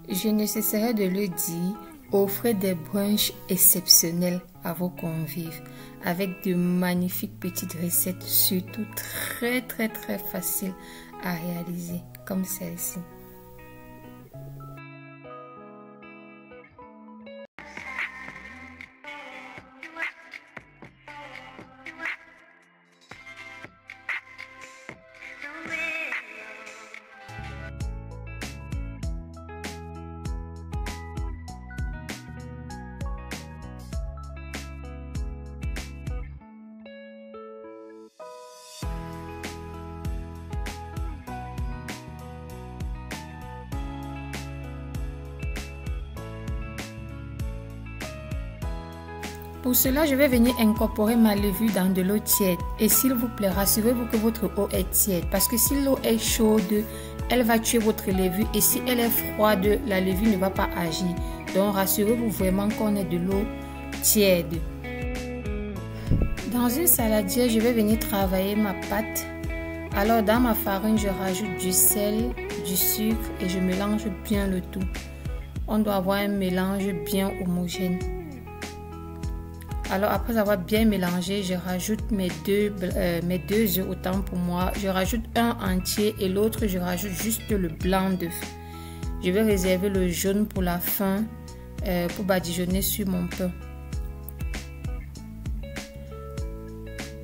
Je ne cesserai de le dire, offrez des brunchs exceptionnels à vos convives avec de magnifiques petites recettes, surtout très faciles à réaliser comme celle-ci. Pour cela, je vais venir incorporer ma levure dans de l'eau tiède. Et s'il vous plaît, rassurez-vous que votre eau est tiède. Parce que si l'eau est chaude, elle va tuer votre levure. Et si elle est froide, la levure ne va pas agir. Donc, rassurez-vous vraiment qu'on ait de l'eau tiède. Dans une saladière, je vais venir travailler ma pâte. Alors, dans ma farine, je rajoute du sel, du sucre et je mélange bien le tout. On doit avoir un mélange bien homogène. Alors après avoir bien mélangé, je rajoute mes deux œufs, autant pour moi. Je rajoute un entier et l'autre je rajoute juste le blanc d'œuf. Je vais réserver le jaune pour la fin pour badigeonner sur mon pain.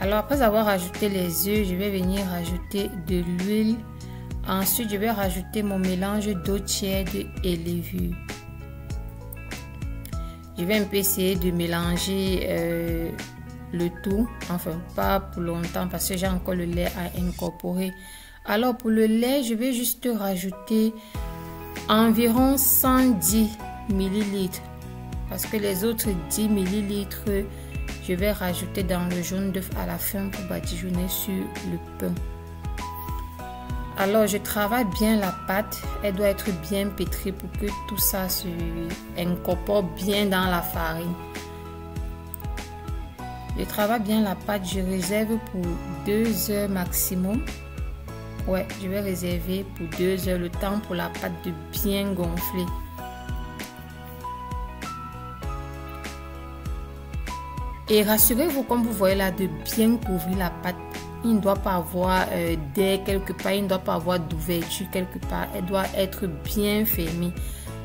Alors après avoir rajouté les œufs, je vais venir rajouter de l'huile. Ensuite je vais rajouter mon mélange d'eau tiède et levure. Je vais un peu essayer de mélanger le tout, enfin pas pour longtemps parce que j'ai encore le lait à incorporer. Alors pour le lait, je vais juste rajouter environ 110 ml parce que les autres 10 ml, je vais rajouter dans le jaune d'œuf à la fin pour badigeonner sur le pain. Alors je travaille bien la pâte, elle doit être bien pétrie pour que tout ça se incorpore bien dans la farine. Je travaille bien la pâte, je réserve pour 2 heures maximum. Ouais, je vais réserver pour 2 heures le temps pour la pâte de bien gonfler. Et rassurez-vous, comme vous voyez là, de bien couvrir la pâte. Il ne doit pas avoir d'air quelque part, il ne doit pas avoir d'ouverture quelque part. Elle doit être bien fermée.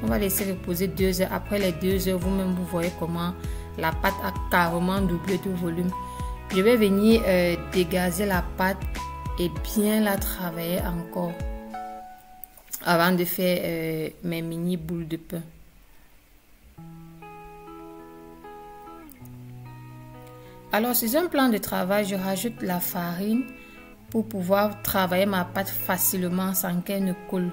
On va laisser reposer 2 heures. Après les 2 heures, vous-même, vous voyez comment la pâte a carrément doublé de volume. Je vais venir dégazer la pâte et bien la travailler encore avant de faire mes mini boules de pain. Alors, sur un plan de travail, je rajoute la farine pour pouvoir travailler ma pâte facilement sans qu'elle ne coule.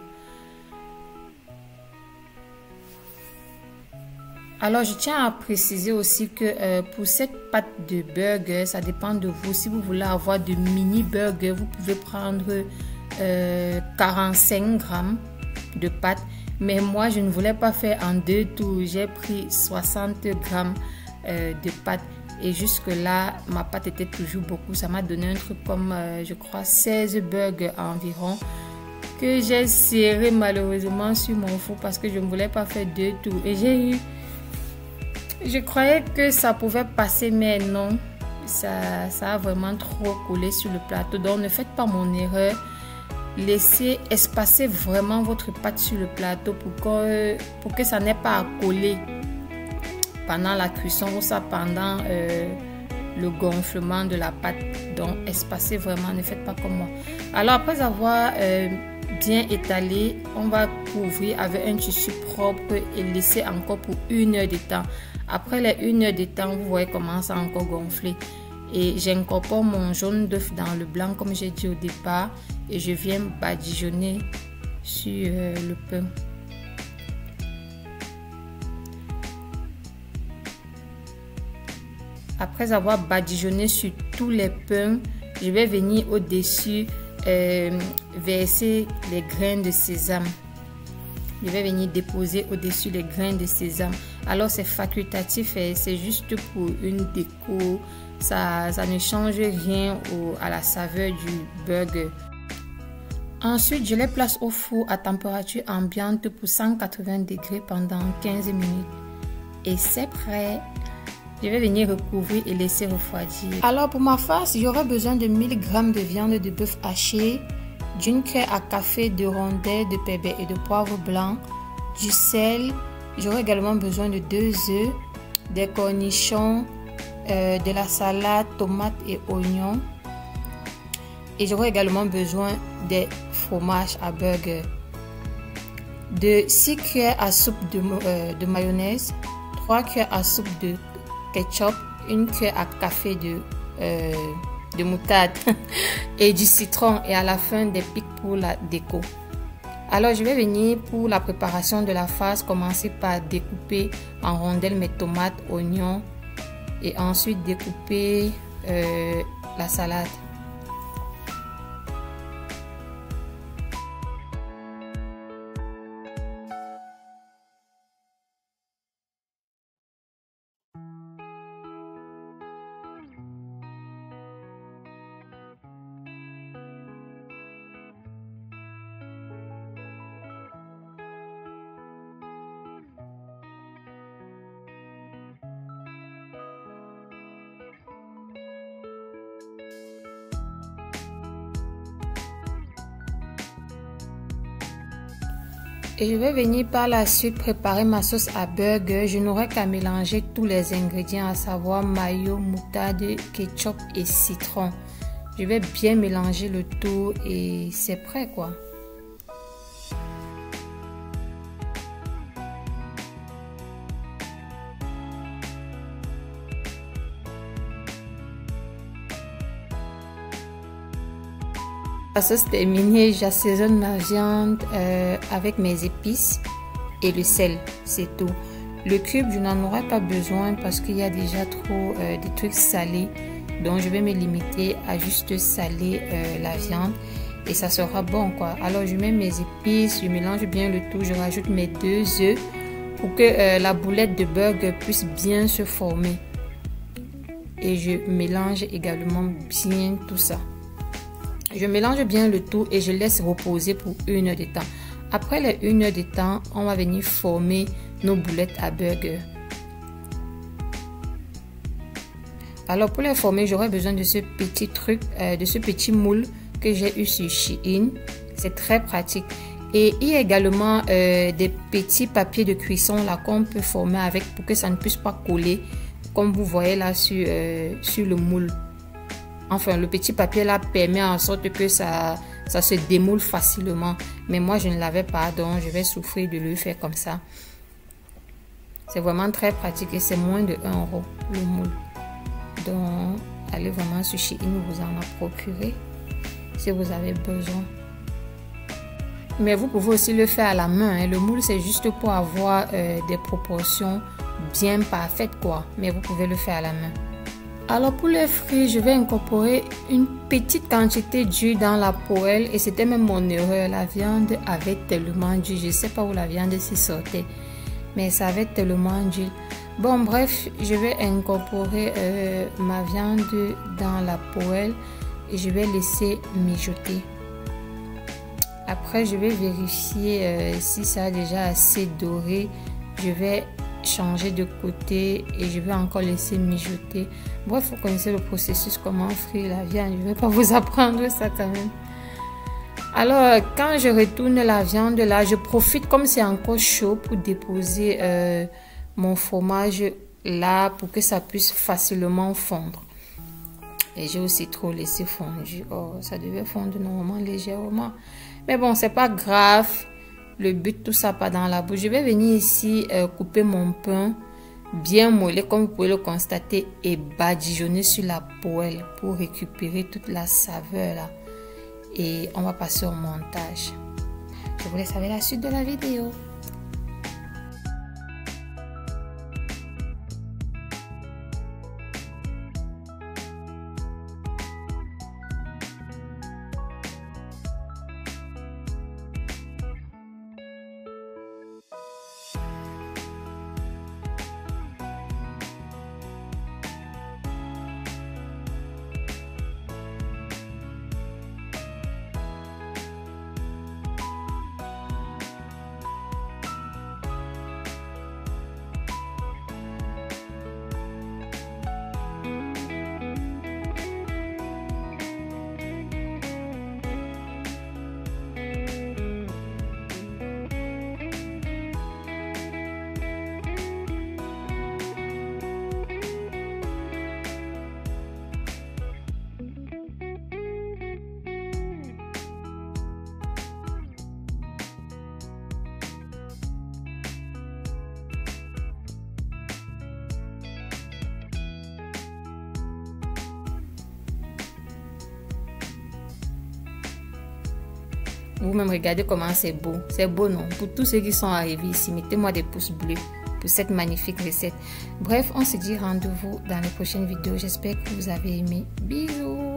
Alors, je tiens à préciser aussi que pour cette pâte de burger, ça dépend de vous. Si vous voulez avoir de mini burger, vous pouvez prendre 45 grammes de pâte. Mais moi, je ne voulais pas faire en 2 tours. J'ai pris 60 grammes de pâte. Et jusque là, ma pâte était toujours beaucoup. Ça m'a donné un truc comme, je crois, 16 burgers environ. Que j'ai serré malheureusement sur mon four parce que je ne voulais pas faire 2 tours. Et j'ai eu... Je croyais que ça pouvait passer, mais non. Ça a vraiment trop collé sur le plateau. Donc, ne faites pas mon erreur. Laissez espacer vraiment votre pâte sur le plateau pour que ça n'ait pas à coller pendant la cuisson ou ça pendant le gonflement de la pâte. Donc espacez vraiment, ne faites pas comme moi. Alors après avoir bien étalé, on va couvrir avec un tissu propre et laisser encore pour 1 heure de temps. Après les 1 heure de temps, vous voyez comment ça a encore gonflé. Et j'incorpore mon jaune d'œuf dans le blanc comme j'ai dit au départ et je viens badigeonner sur le pain. Après avoir badigeonné sur tous les pains, je vais venir au-dessus verser les grains de sésame. Je vais venir déposer au-dessus les grains de sésame. Alors c'est facultatif, c'est juste pour une déco. Ça ne change rien à la saveur du burger. Ensuite, je les place au four à température ambiante pour 180 degrés pendant 15 minutes. Et c'est prêt. Je vais venir recouvrir et laisser refroidir. Alors pour ma farce, j'aurai besoin de 1000 g de viande de bœuf hachée, d'une cuillère à café de rondelles de pépé et de poivre blanc, du sel. J'aurai également besoin de 2 œufs, des cornichons, de la salade, tomates et oignons. Et j'aurai également besoin des fromages à burger, de 6 cuillères à soupe de mayonnaise, 3 cuillères à soupe de ketchup, une cuillère à café de moutarde et du citron, et à la fin des pics pour la déco. Alors je vais venir pour la préparation de la farce commencer par découper en rondelles mes tomates, oignons et ensuite découper la salade. Et je vais venir par la suite préparer ma sauce à burger. Je n'aurai qu'à mélanger tous les ingrédients, à savoir mayo, moutarde, ketchup et citron. Je vais bien mélanger le tout et c'est prêt quoi. La sauce terminée, j'assaisonne ma viande avec mes épices et le sel, c'est tout. Le cube, je n'en aurai pas besoin parce qu'il y a déjà trop de trucs salés. Donc je vais me limiter à juste saler la viande et ça sera bon quoi. Alors je mets mes épices, je mélange bien le tout, je rajoute mes 2 œufs pour que la boulette de burger puisse bien se former. Et je mélange également bien tout ça. Je mélange bien le tout et je laisse reposer pour 1 heure de temps. Après les 1 heure de temps, on va venir former nos boulettes à burger. Alors pour les former, j'aurai besoin de ce petit truc, de ce petit moule que j'ai eu sur Shein. C'est très pratique. Et il y a également des petits papiers de cuisson là qu'on peut former avec pour que ça ne puisse pas coller, comme vous voyez là sur le moule. Enfin, le petit papier là permet en sorte que ça se démoule facilement. Mais moi, je ne l'avais pas, donc je vais souffrir de le faire comme ça. C'est vraiment très pratique et c'est moins de 1 € le moule. Donc, allez vraiment sur Shein, vous en procurer si vous avez besoin. Mais vous pouvez aussi le faire à la main. Hein. Le moule, c'est juste pour avoir des proportions bien parfaites, quoi. Mais vous pouvez le faire à la main. Alors pour les fruits, je vais incorporer une petite quantité d'huile dans la poêle et c'était même mon erreur. La viande avait tellement d'huile, je ne sais pas où la viande s'y sortait, mais ça avait tellement d'huile. Bon bref, je vais incorporer ma viande dans la poêle et je vais laisser mijoter. Après, je vais vérifier si ça a déjà assez doré. Je vais changer de côté et je vais encore laisser mijoter. Bref, vous connaissez le processus, comment frire la viande. Je ne vais pas vous apprendre ça quand même. Alors, quand je retourne la viande là, je profite comme c'est encore chaud pour déposer mon fromage là pour que ça puisse facilement fondre. Et j'ai aussi trop laissé fondre. Oh, ça devait fondre normalement légèrement. Mais bon, c'est pas grave. Le but, tout ça pas dans la bouche. Je vais venir ici couper mon pain bien moelleux comme vous pouvez le constater et badigeonner sur la poêle pour récupérer toute la saveur là. Et on va passer au montage. Je vous laisse avec la suite de la vidéo. Vous-même, regardez comment c'est beau. C'est beau, non? Pour tous ceux qui sont arrivés ici, mettez-moi des pouces bleus pour cette magnifique recette. Bref, on se dit rendez-vous dans les prochaines vidéos. J'espère que vous avez aimé. Bisous!